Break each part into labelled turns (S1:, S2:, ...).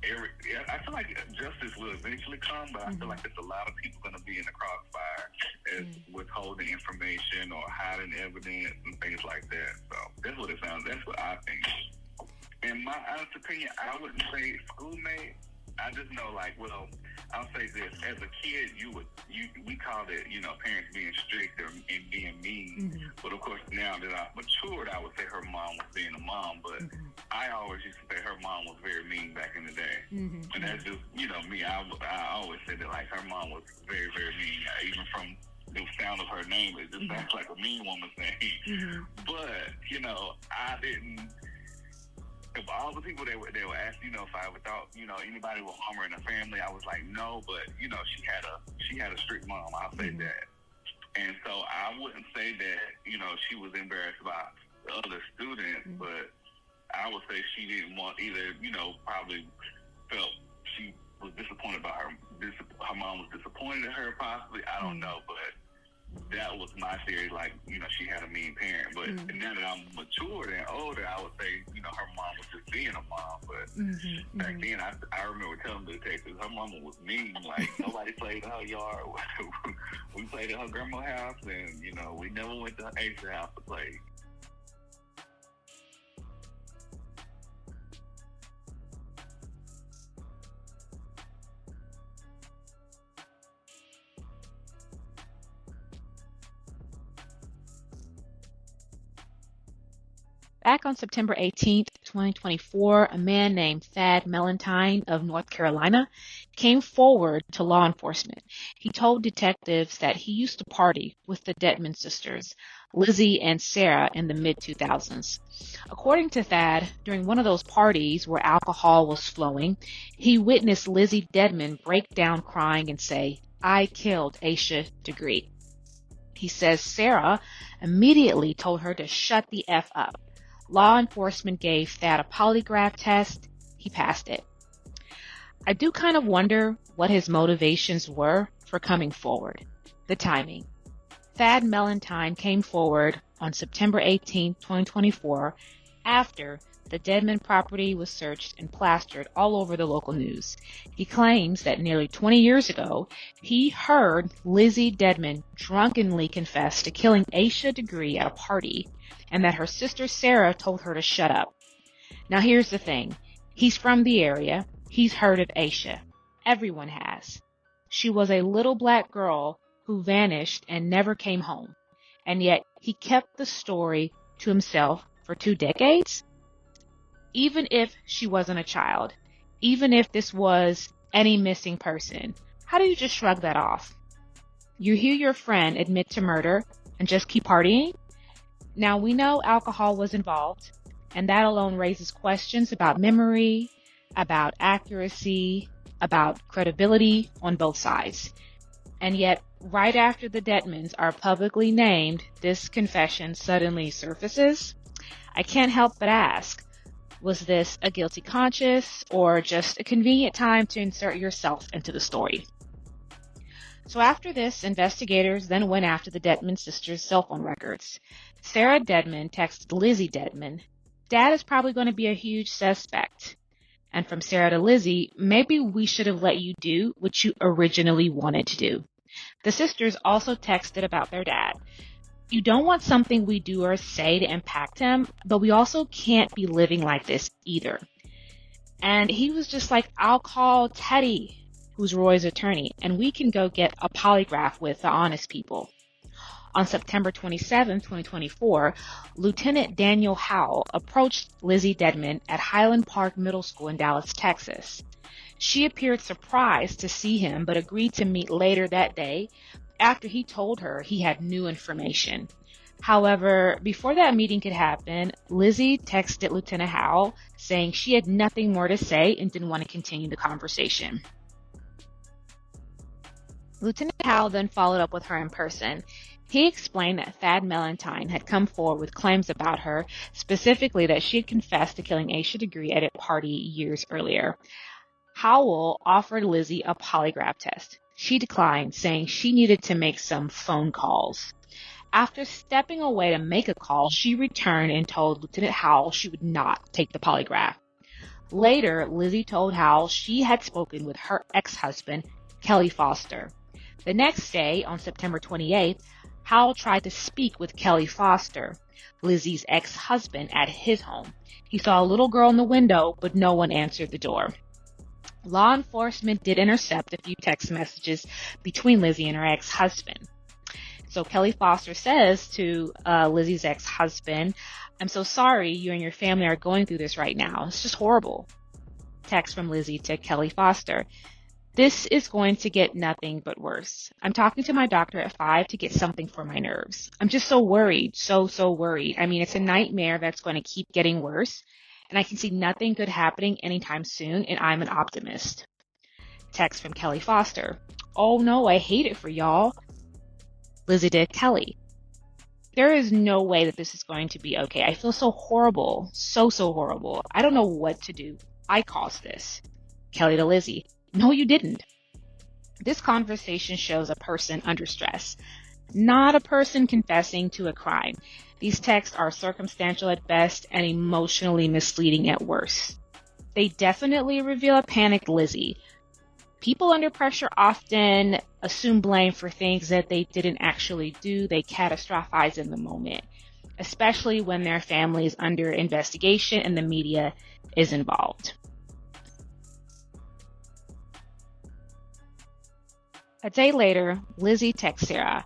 S1: I feel like justice will eventually come, but I feel like there's a lot of people going to be in the crossfire as withholding information or hiding evidence and things like that. So that's what it sounds. That's what I think. In my honest opinion, I wouldn't say schoolmate. I just know, like, well, I'll say this: as a kid, we called it, parents being strict and being mean. But of course, now that I've matured, I would say her mom was being a mom. But I always used to say her mom was very mean back in the day, and that's just, me. I always said that, like, her mom was very, very mean. Even from the sound of her name, it just sounds like a mean woman's name. But I didn't. Of all the people they were asking, if I ever thought, anybody would harm her in the family, I was like, no, but she had a strict mom. I'll say that. And so I wouldn't say that, she was embarrassed by the other students, but I would say she didn't want either, probably felt she was disappointed by her mom was disappointed in her possibly. I don't know, but that was my theory, like, she had a mean parent. But now that I'm matured and older, I would say, her mom was just being a mom. But back then, I remember telling the detectives, her mama was mean. Like, nobody played in her yard. We played at her grandma's house, and, we never went to Asha's house to play.
S2: Back on September 18th, 2024, a man named Thad Melentine of North Carolina came forward to law enforcement. He told detectives that he used to party with the Dedman sisters, Lizzie and Sarah, in the mid-2000s. According to Thad, during one of those parties where alcohol was flowing, he witnessed Lizzie Dedman break down crying and say, "I killed Asha Degree." He says Sarah immediately told her to shut the F up. Law enforcement gave Thad a polygraph test. He passed it. I do kind of wonder what his motivations were for coming forward. The timing. Thad Melentine came forward on September 18, 2024, after the Dedman property was searched and plastered all over the local news. He claims that nearly 20 years ago, he heard Lizzie Dedman drunkenly confess to killing Asha Degree at a party, and that her sister Sarah told her to shut up. Now here's the thing. He's from the area. He's heard of Asha. Everyone has. She was a little black girl who vanished and never came home. And yet he kept the story to himself for 2 decades? Even if she wasn't a child, even if this was any missing person, how do you just shrug that off? You hear your friend admit to murder and just keep partying? Now, we know alcohol was involved, and that alone raises questions about memory, about accuracy, about credibility on both sides. And yet, right after the Dedmans are publicly named, this confession suddenly surfaces. I can't help but ask, was this a guilty conscience or just a convenient time to insert yourself into the story? So after this, investigators then went after the Dedman sisters' cell phone records. Sarah Dedman texted Lizzie Dedman, "Dad is probably going to be a huge suspect." And from Sarah to Lizzie, "Maybe we should have let you do what you originally wanted to do." The sisters also texted about their dad. "You don't want something we do or say to impact him, but we also can't be living like this either." And he was just like, "I'll call Teddy," who's Roy's attorney, "and we can go get a polygraph with the honest people." On September 27, 2024, Lieutenant Daniel Howell approached Lizzie Dedman at Highland Park Middle School in Dallas, Texas. She appeared surprised to see him, but agreed to meet later that day after he told her he had new information. However, before that meeting could happen, Lizzie texted Lieutenant Howell saying she had nothing more to say and didn't want to continue the conversation. Lieutenant Howell then followed up with her in person. He explained that Thad Melentine had come forward with claims about her, specifically that she had confessed to killing Asha Degree at a party years earlier. Howell offered Lizzie a polygraph test. She declined, saying she needed to make some phone calls. After stepping away to make a call, she returned and told Lieutenant Howell she would not take the polygraph. Later, Lizzie told Hal she had spoken with her ex-husband, Kelly Foster. The next day, on September 28th, Hal tried to speak with Kelly Foster, Lizzie's ex-husband, at his home. He saw a little girl in the window, but no one answered the door. Law enforcement did intercept a few text messages between Lizzie and her ex-husband. So Kelly Foster says to Lizzie's ex-husband, "I'm so sorry you and your family are going through this right now. It's just horrible." Text from Lizzie to Kelly Foster: "This is going to get nothing but worse. I'm talking to my doctor at 5 to get something for my nerves. I'm just so worried, so worried. I mean, it's a nightmare that's going to keep getting worse, and I can see nothing good happening anytime soon, and I'm an optimist." Text from Kelly Foster: "Oh no, I hate it for y'all." Lizzie to Kelly: "There is no way that this is going to be okay. I feel so horrible, so horrible. I don't know what to do. I caused this." Kelly to Lizzie: "No, you didn't." This conversation shows a person under stress, not a person confessing to a crime. These texts are circumstantial at best and emotionally misleading at worst. They definitely reveal a panicked Lizzie. People under pressure often assume blame for things that they didn't actually do. They catastrophize in the moment, especially when their family is under investigation and the media is involved. A day later, Lizzie texts Sarah: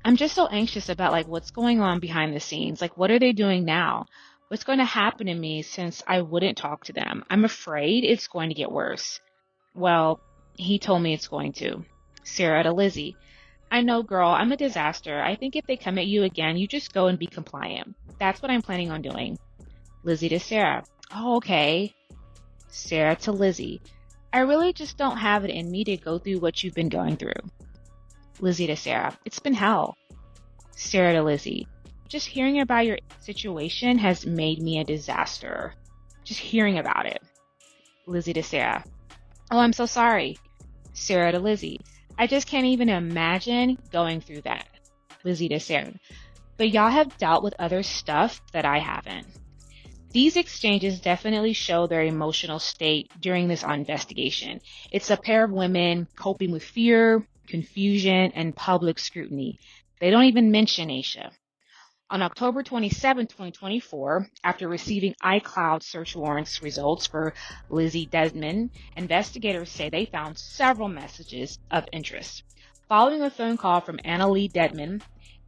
S2: "I'm just so anxious about what's going on behind the scenes. What are they doing now? What's going to happen to me since I wouldn't talk to them? I'm afraid it's going to get worse." "Well, he told me it's going to." Sarah to Lizzie: "I know, girl, I'm a disaster. I think if they come at you again, you just go and be compliant. That's what I'm planning on doing." Lizzie to Sarah: "Oh, okay." Sarah to Lizzie: "I really just don't have it in me to go through what you've been going through." Lizzie to Sarah: "It's been hell." Sarah to Lizzie: "Just hearing about your situation has made me a disaster. Just hearing about it." Lizzie to Sarah: "Oh, I'm so sorry." Sarah to Lizzie: "I just can't even imagine going through that." Lizzie to Sarah: "But y'all have dealt with other stuff that I haven't." These exchanges definitely show their emotional state during this investigation. It's a pair of women coping with fear, confusion, and public scrutiny. They don't even mention Asha. On October 27, 2024, after receiving iCloud search warrants results for Lizzie Desmond, investigators say they found several messages of interest. Following a phone call from Anna Lee Dedman,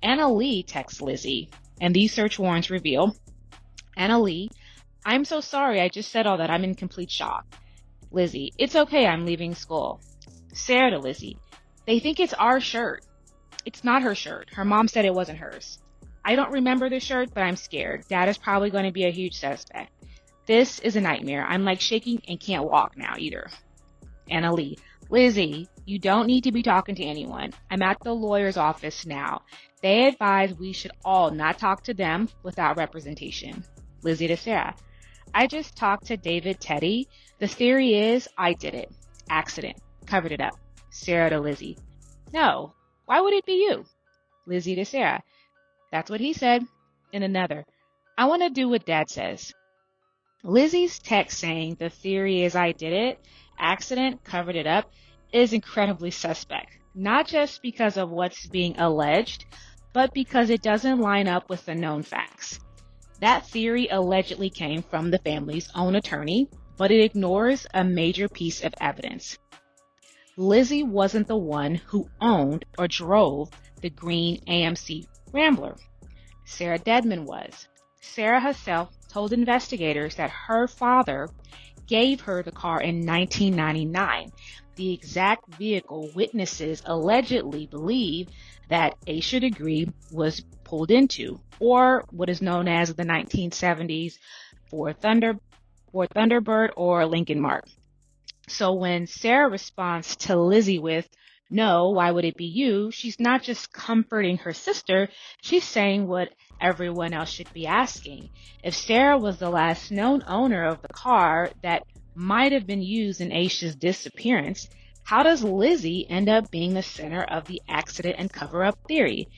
S2: Anna Lee texts Lizzie, and these search warrants reveal: Anna Lee: "I'm so sorry, I just said all that. I'm in complete shock." Lizzie: "It's okay, I'm leaving school." Sarah to Lizzie: "They think it's our shirt." "It's not her shirt. Her mom said it wasn't hers." "I don't remember the shirt, but I'm scared. Dad is probably going to be a huge suspect. This is a nightmare. I'm shaking and can't walk now either." Anna Lee: "Lizzie, you don't need to be talking to anyone. I'm at the lawyer's office now. They advise we should all not talk to them without representation." Lizzie to Sarah: "I just talked to David Teddy. The theory is I did it. Accident. Covered it up." Sarah to Lizzie: "No. Why would it be you?" Lizzie to Sarah: "That's what he said." And another: "I want to do what Dad says." Lizzie's text saying the theory is I did it, accident, covered it up, is incredibly suspect. Not just because of what's being alleged, but because it doesn't line up with the known facts. That theory allegedly came from the family's own attorney, but it ignores a major piece of evidence. Lizzie wasn't the one who owned or drove the green AMC Rambler. Sarah Dedman was. Sarah herself told investigators that her father gave her the car in 1999, the exact vehicle witnesses allegedly believe that Asha Degree was pulled into, or what is known as the 1970s Ford Thunderbird or Lincoln Mark. So when Sarah responds to Lizzie with, "No, why would it be you?" she's not just comforting her sister, she's saying what everyone else should be asking. If Sarah was the last known owner of the car that might have been used in Asha's disappearance, how does Lizzie end up being the center of the accident and cover-up theory?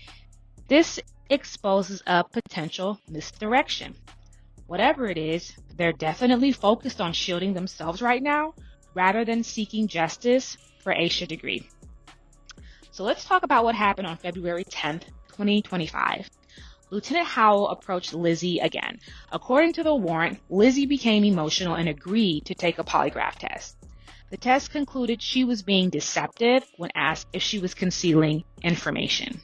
S2: This exposes a potential misdirection. Whatever it is, they're definitely focused on shielding themselves right now rather than seeking justice for Asha Degree. So let's talk about what happened on February 10th, 2025. Lieutenant Howell approached Lizzie again. According to the warrant, Lizzie became emotional and agreed to take a polygraph test. The test concluded she was being deceptive when asked if she was concealing information.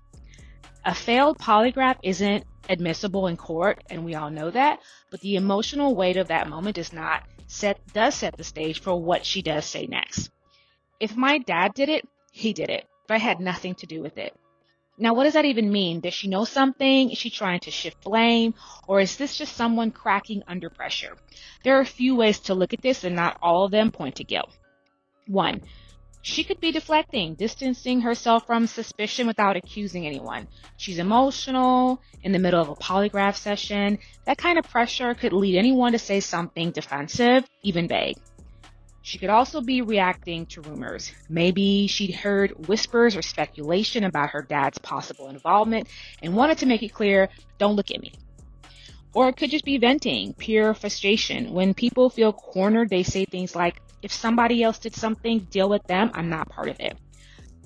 S2: A failed polygraph isn't admissible in court, and we all know that, but the emotional weight of that moment does set the stage for what she does say next. If my dad did it, he did it, but I had nothing to do with it. Now, what does that even mean? Does she know something? Is she trying to shift blame? Or is this just someone cracking under pressure? There are a few ways to look at this, and not all of them point to guilt. 1. She could be deflecting, distancing herself from suspicion without accusing anyone. She's emotional, in the middle of a polygraph session. That kind of pressure could lead anyone to say something defensive, even vague. She could also be reacting to rumors. Maybe she'd heard whispers or speculation about her dad's possible involvement and wanted to make it clear, don't look at me. Or it could just be venting, pure frustration. When people feel cornered, they say things like, if somebody else did something, deal with them, I'm not part of it.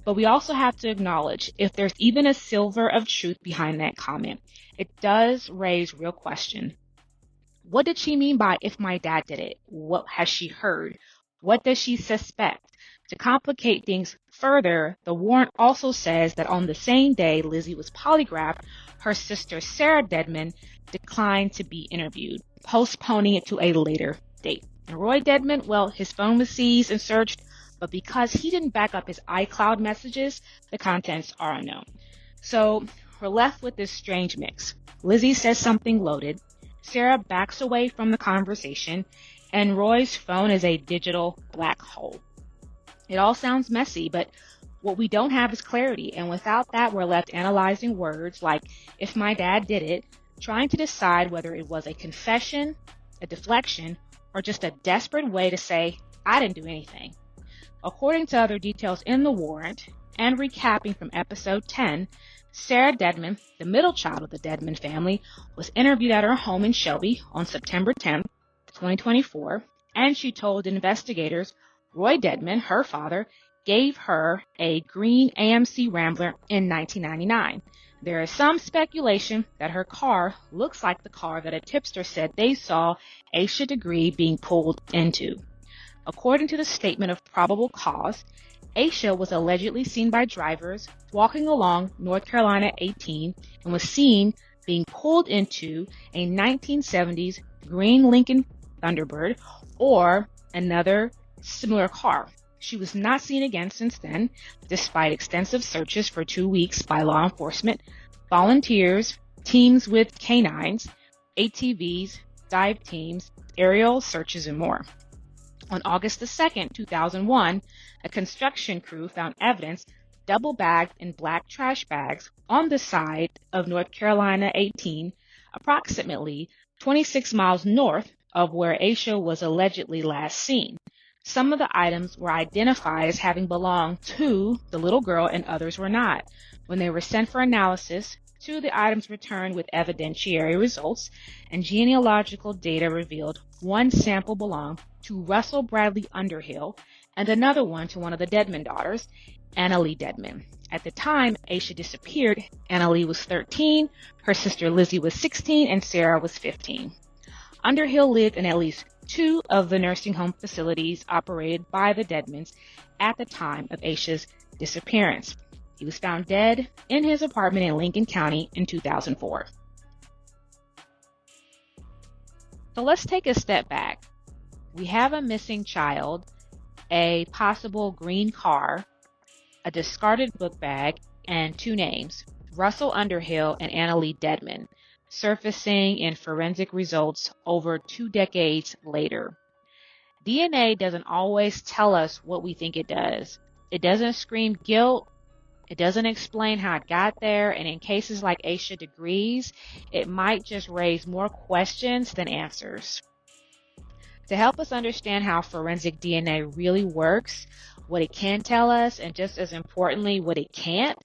S2: But we also have to acknowledge, if there's even a sliver of truth behind that comment, it does raise real question. What did she mean by, if my dad did it? What has she heard? What does she suspect? To complicate things further, the warrant also says that on the same day Lizzie was polygraphed, her sister Sarah Dedman declined to be interviewed, postponing it to a later date. And Roy Dedman, well, his phone was seized and searched, but because he didn't back up his iCloud messages, the contents are unknown. So we're left with this strange mix. Lizzie says something loaded, Sarah backs away from the conversation, and Roy's phone is a digital black hole. It all sounds messy, but what we don't have is clarity, and without that, we're left analyzing words like, if my dad did it, trying to decide whether it was a confession, a deflection, or just a desperate way to say, I didn't do anything. According to other details in the warrant, and recapping from episode 10, Sarah Dedman, the middle child of the Dedman family, was interviewed at her home in Shelby on September 10th, 2024, and she told investigators Roy Dedman, her father, gave her a green AMC Rambler in 1999. There is some speculation that her car looks like the car that a tipster said they saw Asha Degree being pulled into. According to the statement of probable cause, Asha was allegedly seen by drivers walking along North Carolina 18 and was seen being pulled into a 1970s green Lincoln Thunderbird or another similar car. She was not seen again since then, despite extensive searches for 2 weeks by law enforcement, volunteers, teams with canines, ATVs, dive teams, aerial searches, and more. On August the 2nd, 2001, a construction crew found evidence double-bagged in black trash bags on the side of North Carolina 18, approximately 26 miles north of where Asha was allegedly last seen. Some of the items were identified as having belonged to the little girl and others were not. When they were sent for analysis, 2 of the items returned with evidentiary results, and genealogical data revealed 1 sample belonged to Russell Bradley Underhill and another one to one of the Dedman daughters, Anna Lee Dedman. At the time Asha disappeared, Anna Lee was 13, her sister Lizzie was 16, and Sarah was 15. Underhill lived in at least 2 of the nursing home facilities operated by the Dedmans at the time of Asha's disappearance. He was found dead in his apartment in Lincoln County in 2004. So let's take a step back. We have a missing child, a possible green car, a discarded book bag, and 2 names, Russell Underhill and Anna Lee Dedman, surfacing in forensic results over 2 decades later. DNA doesn't always tell us what we think it does. It doesn't scream guilt. It doesn't explain how it got there. And in cases like Asha Degree's, it might just raise more questions than answers. To help us understand how forensic DNA really works, what it can tell us, and just as importantly, what it can't,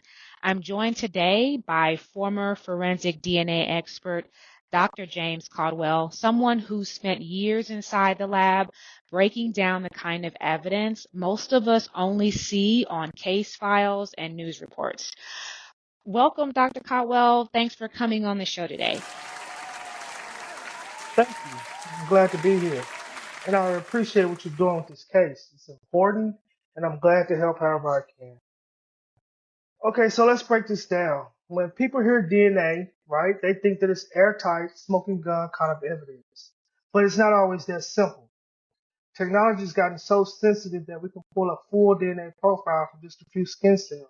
S2: I'm joined today by former forensic DNA expert Dr. James Caldwell, someone who spent years inside the lab breaking down the kind of evidence most of us only see on case files and news reports. Welcome, Dr. Caldwell. Thanks for coming on the show today.
S3: Thank you. I'm glad to be here. And I appreciate what you're doing with this case. It's important, and I'm glad to help however I can. Okay, so let's break this down. When people hear DNA, right, they think that it's airtight, smoking gun kind of evidence. But it's not always that simple. Technology has gotten so sensitive that we can pull a full DNA profile from just a few skin cells.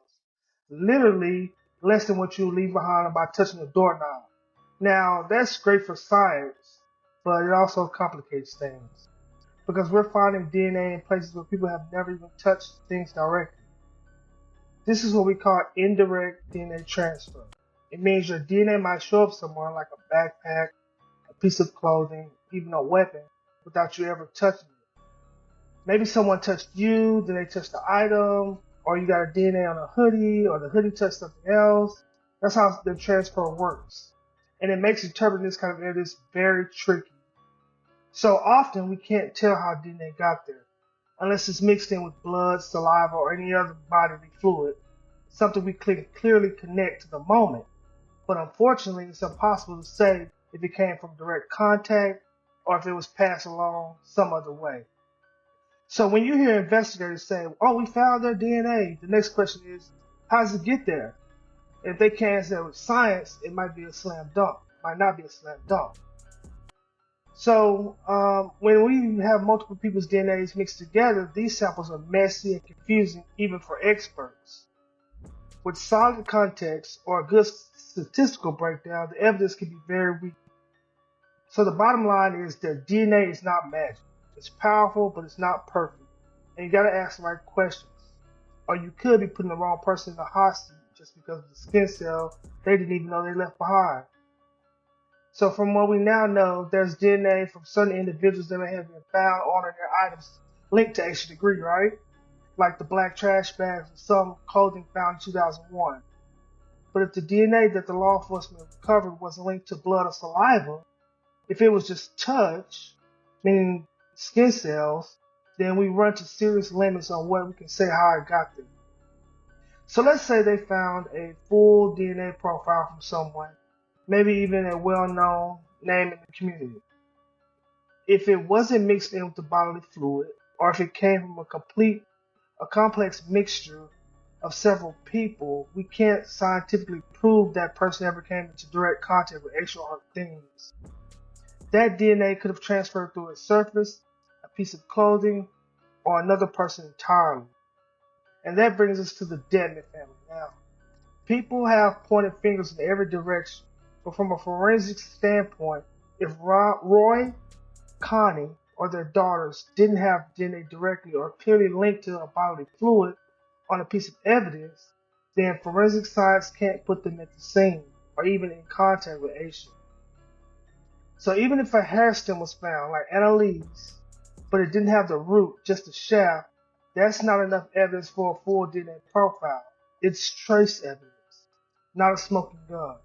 S3: Literally less than what you'll leave behind by touching a doorknob. Now, that's great for science, but it also complicates things because we're finding DNA in places where people have never even touched things directly. This is what we call indirect DNA transfer. It means your DNA might show up somewhere like a backpack, a piece of clothing, even a weapon, without you ever touching it. Maybe someone touched you, then they touched the item, or you got a DNA on a hoodie, or the hoodie touched something else. That's how the transfer works. And it makes interpreting this kind of evidence very tricky. So often we can't tell how DNA got there, unless it's mixed in with blood, saliva, or any other bodily fluid, something we can clearly connect to the moment. But unfortunately, it's impossible to say if it came from direct contact or if it was passed along some other way. So when you hear investigators say, oh, we found their DNA, the next question is, how does it get there? If they can't answer that with science, it might be a slam dunk. It might not be a slam dunk. So when we have multiple people's DNAs mixed together, these samples are messy and confusing even for experts. With solid context or a good statistical breakdown, the evidence can be very weak. So the bottom line is that DNA is not magic. It's powerful, but it's not perfect. And you got to ask the right questions. Or you could be putting the wrong person in the hot seat just because of the skin cell they didn't even know they left behind. So from what we now know, there's DNA from certain individuals that may have been found on their items linked to Asha Degree, right? Like the black trash bags and some clothing found in 2001. But if the DNA that the law enforcement recovered wasn't linked to blood or saliva, if it was just touch, meaning skin cells, then we run to serious limits on what we can say how it got there. So let's say they found a full DNA profile from someone, maybe even a well-known name in the community. If it wasn't mixed in with the bodily fluid, or if it came from a complex mixture of several people, we can't scientifically prove that person ever came into direct contact with extraordinary things. That DNA could have transferred through a surface, a piece of clothing, or another person entirely. And that brings us to the Dedman family. Now, people have pointed fingers in every direction, but from a forensic standpoint, if Roy, Connie, or their daughters didn't have DNA directly or clearly linked to a bodily fluid on a piece of evidence, then forensic science can't put them at the scene or even in contact with Asha. So even if a hair stem was found, like Annalise's, but it didn't have the root, just the shaft, that's not enough evidence for a full DNA profile. It's trace evidence, not a smoking gun.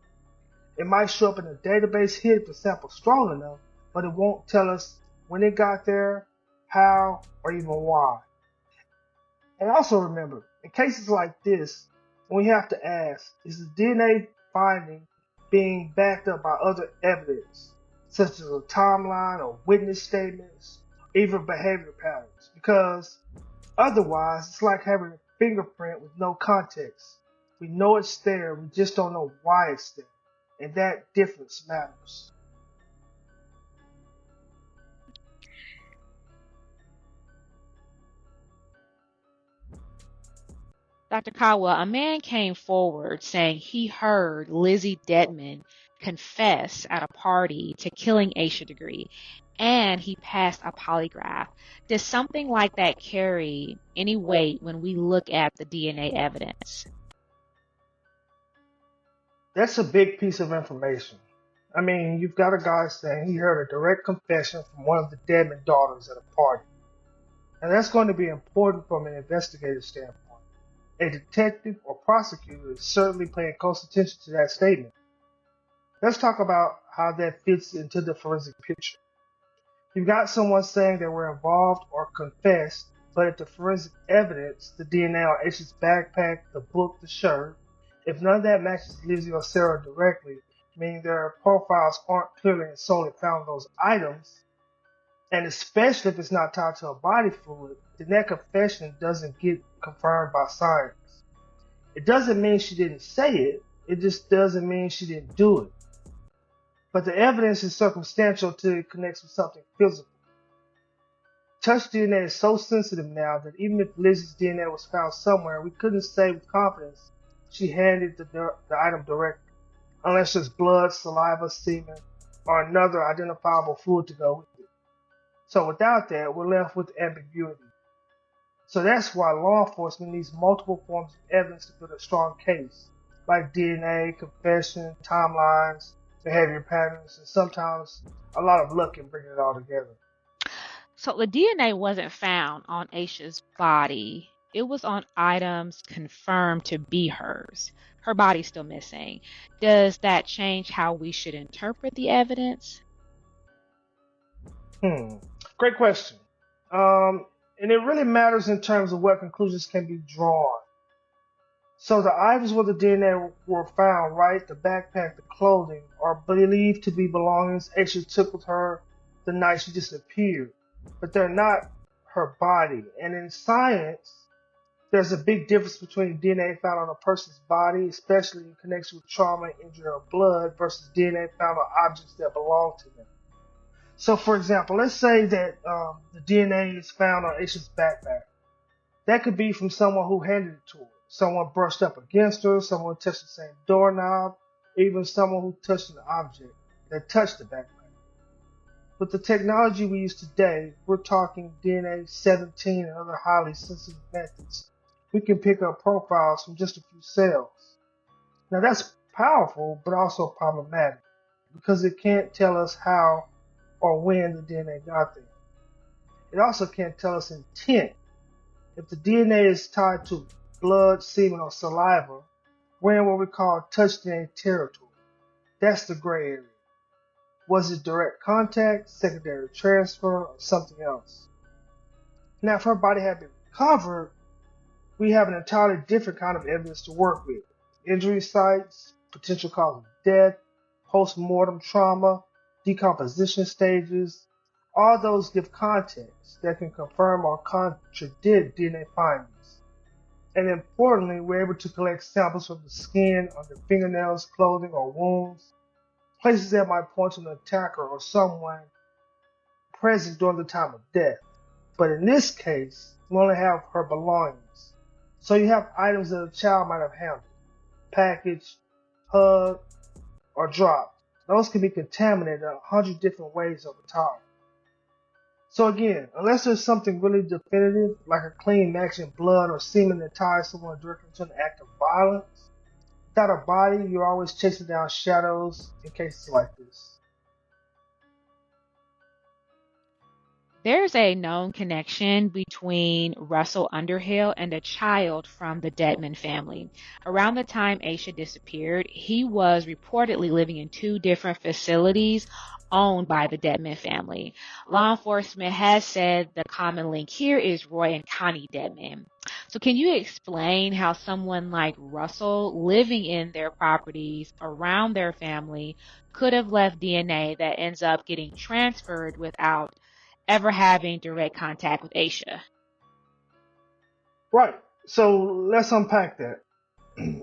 S3: It might show up in a database hit if the sample's strong enough, but it won't tell us when it got there, how, or even why. And also remember, in cases like this, we have to ask, is the DNA finding being backed up by other evidence, such as a timeline or witness statements, or even behavior patterns? Because otherwise, it's like having a fingerprint with no context. We know it's there, we just don't know why it's there. And that difference matters.
S2: Dr. Caldwell, a man came forward saying he heard Lizzie Dedman confess at a party to killing Asha Degree, and he passed a polygraph. Does something like that carry any weight when we look at the DNA evidence?
S3: That's a big piece of information. I mean, you've got a guy saying he heard a direct confession from one of the Dedman daughters at a party. And that's going to be important from an investigative standpoint. A detective or prosecutor is certainly paying close attention to that statement. Let's talk about how that fits into the forensic picture. You've got someone saying they were involved or confessed, but at the forensic evidence, the DNA on H's backpack, the book, the shirt, if none of that matches Lizzie or Sarah directly, meaning their profiles aren't clearly and solely found on those items, and especially if it's not tied to a body fluid, then that confession doesn't get confirmed by science. It doesn't mean she didn't say it, it just doesn't mean she didn't do it. But the evidence is circumstantial till it connects with something physical. Touch DNA is so sensitive now that even if Lizzie's DNA was found somewhere, we couldn't say with confidence she handed the item directly, unless there's blood, saliva, semen, or another identifiable fluid to go with it. So without that, we're left with ambiguity. So that's why law enforcement needs multiple forms of evidence to build a strong case, like DNA, confession, timelines, behavior patterns, and sometimes a lot of luck in bringing it all together.
S2: So the DNA wasn't found on Aisha's body. It was on items confirmed to be hers. Her body's still missing. Does that change how we should interpret the evidence?
S3: Great question. And it really matters in terms of what conclusions can be drawn. So the items where the DNA were found, right, the backpack, the clothing, are believed to be belongings Aisha took with her the night she disappeared. But they're not her body. And in science, there's a big difference between DNA found on a person's body, especially in connection with trauma, injury, or blood, versus DNA found on objects that belong to them. So, for example, let's say that the DNA is found on Aisha's backpack. That could be from someone who handed it to her. Someone brushed up against her, someone who touched the same doorknob, even someone who touched an object that touched the backpack. With the technology we use today, we're talking DNA 17 and other highly sensitive methods. We can pick up profiles from just a few cells. Now that's powerful, but also problematic, because it can't tell us how or when the DNA got there. It also can't tell us intent. If the DNA is tied to blood, semen, or saliva, we're in what we call touch DNA territory. That's the gray area. Was it direct contact, secondary transfer, or something else? Now, if her body had been recovered, we have an entirely different kind of evidence to work with. Injury sites, potential cause of death, post-mortem trauma, decomposition stages, all those give context that can confirm or contradict DNA findings. And importantly, we're able to collect samples from the skin, on the fingernails, clothing, or wounds, places that might point to an attacker or someone present during the time of death. But in this case, we only have her belongings. So you have items that a child might have handled, packaged, hugged, or dropped. Those can be contaminated in 100 different ways over time. So again, unless there's something really definitive, like a clean match in blood or semen that ties someone directly to an act of violence, without a body, you're always chasing down shadows in cases like this.
S2: There's a known connection between Russell Underhill and a child from the Dedman family. Around the time Aisha disappeared, he was reportedly living in two different facilities owned by the Dedman family. Law enforcement has said the common link here is Roy and Connie Dedman. So can you explain how someone like Russell living in their properties around their family could have left DNA that ends up getting transferred without ever having direct contact with Aisha?
S3: Right. So let's unpack that.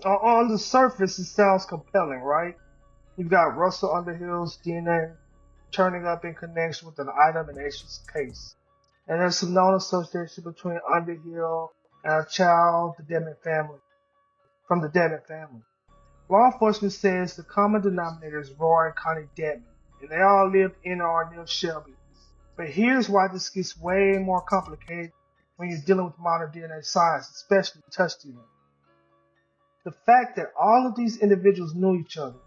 S3: On the surface, it sounds compelling, right? You've got Russell Underhill's DNA turning up in connection with an item in Aisha's case. And there's some known association between Underhill and a child from the Dedman family. Law enforcement says the common denominator is Roy and Connie Dedman, and they all live in or near Shelby. But here's why this gets way more complicated when you're dealing with modern DNA science, especially touch DNA. The fact that all of these individuals knew each other,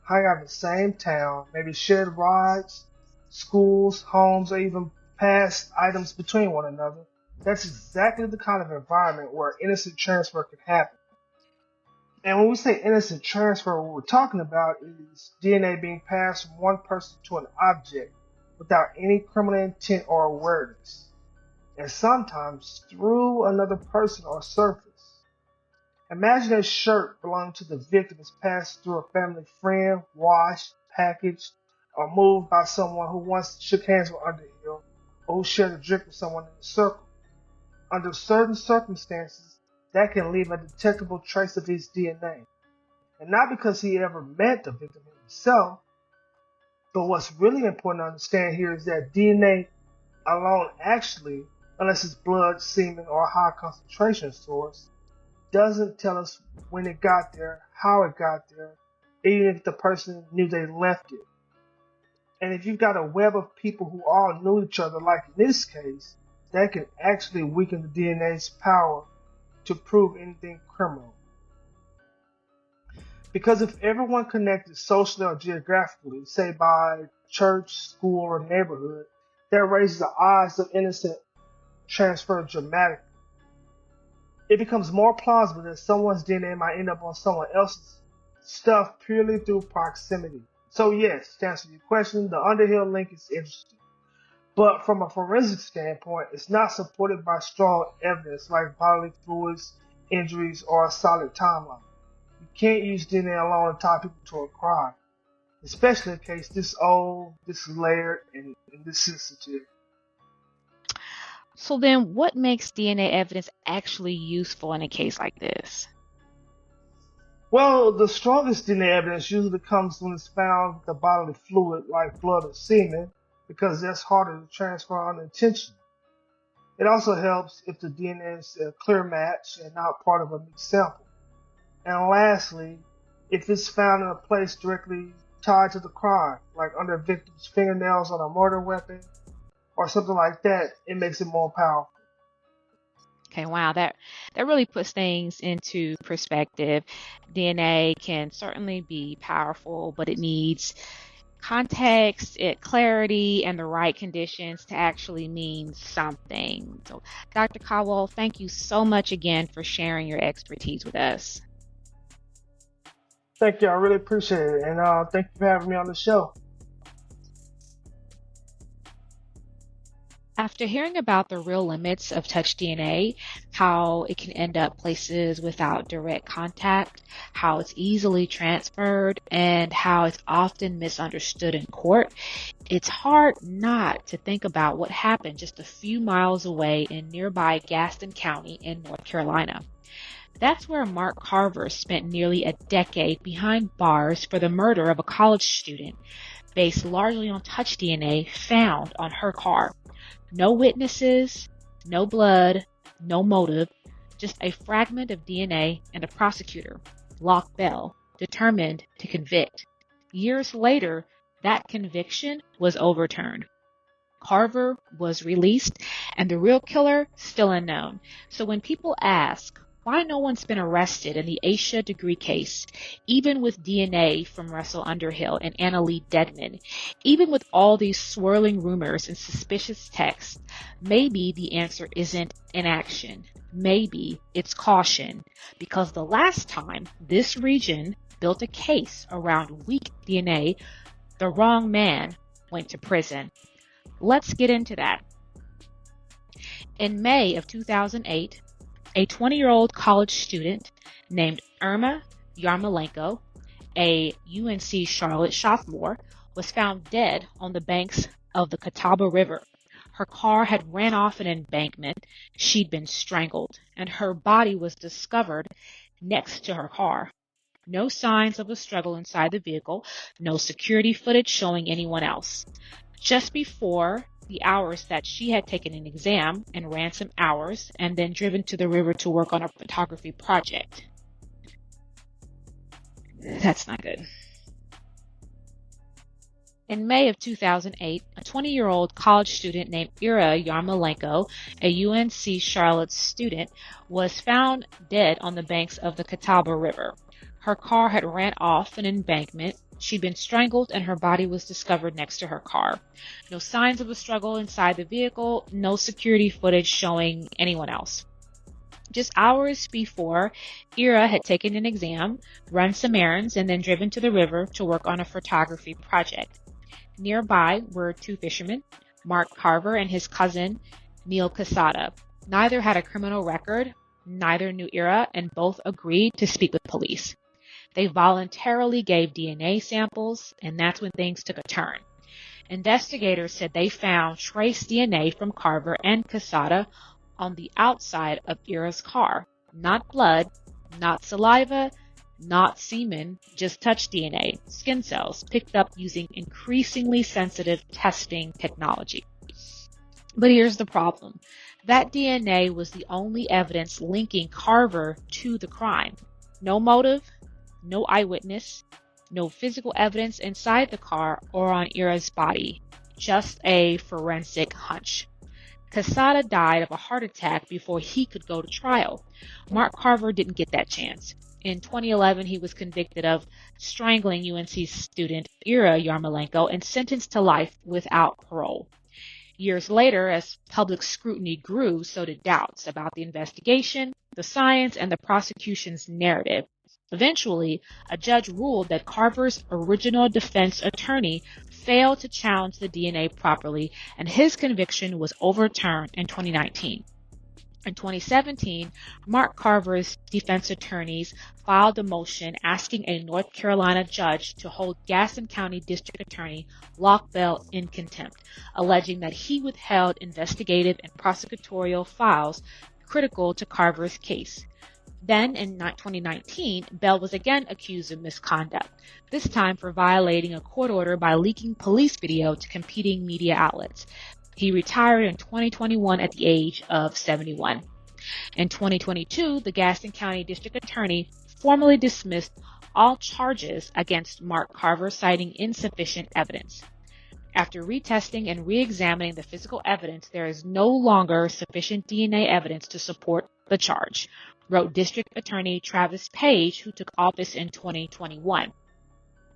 S3: hung out in the same town, maybe shared rides, schools, homes, or even passed items between one another, that's exactly the kind of environment where innocent transfer can happen. And when we say innocent transfer, what we're talking about is DNA being passed from one person to an object without any criminal intent or awareness, and sometimes through another person or surface. Imagine a shirt belonging to the victim is passed through a family friend, washed, packaged, or moved by someone who once shook hands with Underhill or who shared a drink with someone in the circle. Under certain circumstances, that can leave a detectable trace of his DNA. And not because he ever met the victim himself, but what's really important to understand here is that DNA alone actually, unless it's blood, semen, or a high concentration source, doesn't tell us when it got there, how it got there, even if the person knew they left it. And if you've got a web of people who all knew each other, like in this case, that can actually weaken the DNA's power to prove anything criminal. Because if everyone connected socially or geographically, say by church, school, or neighborhood, that raises the odds of innocent transfer dramatically. It becomes more plausible that someone's DNA might end up on someone else's stuff purely through proximity. So yes, to answer your question, the Underhill link is interesting. But from a forensic standpoint, it's not supported by strong evidence like bodily fluids, injuries, or a solid timeline. You can't use DNA alone to tie people to a crime, especially in a case this old, this layered, and this sensitive.
S2: So then what makes DNA evidence actually useful in a case like this?
S3: Well, the strongest DNA evidence usually comes when it's found with a bodily fluid like blood or semen, because that's harder to transfer unintentionally. It also helps if the DNA is a clear match and not part of a mixed sample. And lastly, if it's found in a place directly tied to the crime, like under a victim's fingernails on a murder weapon or something like that, it makes it more powerful.
S2: Okay, wow, that really puts things into perspective. DNA can certainly be powerful, but it needs context, clarity, and the right conditions to actually mean something. So, Dr. Caldwell, thank you so much again for sharing your expertise with us.
S3: Thank you. I really appreciate it. And thank you for having me on the show.
S2: After hearing about the real limits of touch DNA, how it can end up places without direct contact, how it's easily transferred, and how it's often misunderstood in court, it's hard not to think about what happened just a few miles away in nearby Gaston County in North Carolina. That's where Mark Carver spent nearly a decade behind bars for the murder of a college student, based largely on touch DNA found on her car. No witnesses, no blood, no motive, just a fragment of DNA and a prosecutor, Locke Bell, determined to convict. Years later, that conviction was overturned. Carver was released, and the real killer still unknown. So when people ask why no one's been arrested in the Asha Degree case, even with DNA from Russell Underhill and Anna Lee Dedman, even with all these swirling rumors and suspicious texts, maybe the answer isn't inaction. Maybe it's caution, because the last time this region built a case around weak DNA, the wrong man went to prison. Let's get into that. In May of 2008, a 20-year-old college student named Irma Yarmolenko, a UNC Charlotte sophomore, was found dead on the banks of the Catawba River. Her car had ran off an embankment. She'd been strangled, and her body was discovered next to her car. No signs of a struggle inside the vehicle, no security footage showing anyone else. Just before the hours that she had taken an exam and ran some hours and then driven to the river to work on a photography project. That's not good. In May of 2008, a 20-year-old college student named Ira Yarmolenko, a UNC Charlotte student, was found dead on the banks of the Catawba River. Her car had ran off an embankment. She'd been strangled, and her body was discovered next to her car. No signs of a struggle inside the vehicle, no security footage showing anyone else. Just hours before, Ira had taken an exam, run some errands, and then driven to the river to work on a photography project. Nearby were two fishermen, Mark Carver and his cousin, Neil Casada. Neither had a criminal record, neither knew Ira, and both agreed to speak with police. They voluntarily gave DNA samples, and that's when things took a turn. Investigators said they found trace DNA from Carver and Casada on the outside of Ira's car. Not blood, not saliva, not semen, just touch DNA, skin cells, picked up using increasingly sensitive testing technology. But here's the problem. That DNA was the only evidence linking Carver to the crime. No motive, no eyewitness, no physical evidence inside the car or on Ira's body, just a forensic hunch. Casada died of a heart attack before he could go to trial. Mark Carver didn't get that chance. In 2011, he was convicted of strangling UNC student Ira Yarmolenko and sentenced to life without parole. Years later, as public scrutiny grew, so did doubts about the investigation, the science, and the prosecution's narrative. Eventually, a judge ruled that Carver's original defense attorney failed to challenge the DNA properly, and his conviction was overturned in 2019. In 2017, Mark Carver's defense attorneys filed a motion asking a North Carolina judge to hold Gaston County District Attorney Locke Bell in contempt, alleging that he withheld investigative and prosecutorial files critical to Carver's case. Then, in 2019, Bell was again accused of misconduct, this time for violating a court order by leaking police video to competing media outlets. He retired in 2021 at the age of 71. In 2022, the Gaston County District Attorney formally dismissed all charges against Mark Carver, citing insufficient evidence. After retesting and re-examining the physical evidence, there is no longer sufficient DNA evidence to support the charge, wrote District Attorney Travis Page, who took office in 2021.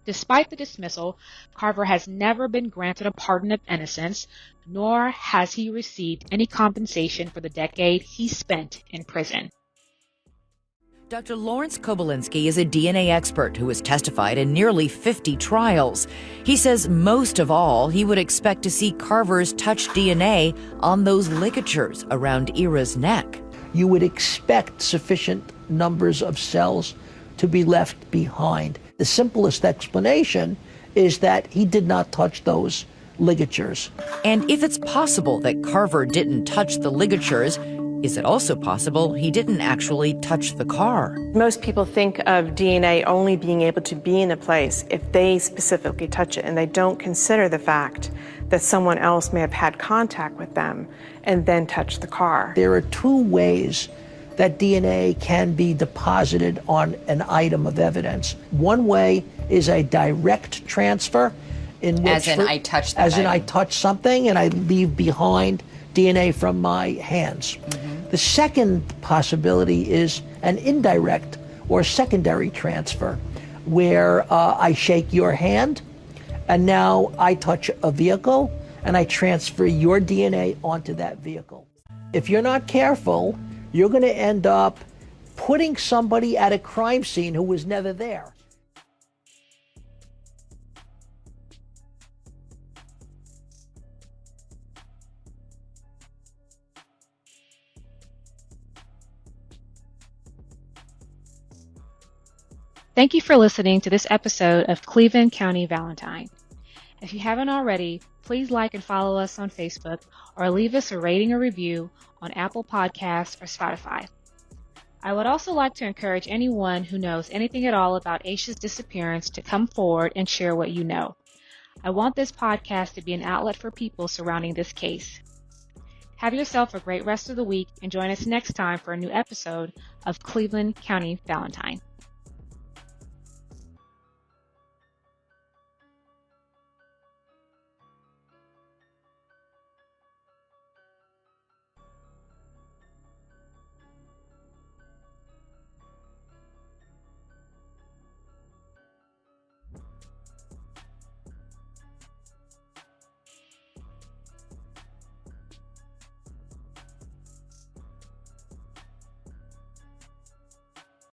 S2: Despite the dismissal, Carver has never been granted a pardon of innocence, nor has he received any compensation for the decade he spent in prison.
S4: Dr. Lawrence Kobylinski is a DNA expert who has testified in nearly 50 trials. He says most of all, he would expect to see Carver's touch DNA on those ligatures around Ira's neck.
S5: You would expect sufficient numbers of cells to be left behind. The simplest explanation is that he did not touch those ligatures.
S4: And if it's possible that Carver didn't touch the ligatures, is it also possible he didn't actually touch the car?
S6: Most people think of DNA only being able to be in a place if they specifically touch it, and they don't consider the fact that someone else may have had contact with them and then touched the car.
S5: There are two ways that DNA can be deposited on an item of evidence. One way is a direct transfer, in which
S7: as in I touch that
S5: as in
S7: item.
S5: I touch something and I leave behind DNA from my hands. Mm-hmm. The second possibility is an indirect or secondary transfer, where I shake your hand and now I touch a vehicle and I transfer your DNA onto that vehicle. If you're not careful, you're going to end up putting somebody at a crime scene who was never there.
S2: Thank you for listening to this episode of Cleveland County Valentine. If you haven't already, please like and follow us on Facebook or leave us a rating or review on Apple Podcasts or Spotify. I would also like to encourage anyone who knows anything at all about Asha's disappearance to come forward and share what you know. I want this podcast to be an outlet for people surrounding this case. Have yourself a great rest of the week and join us next time for a new episode of Cleveland County Valentine.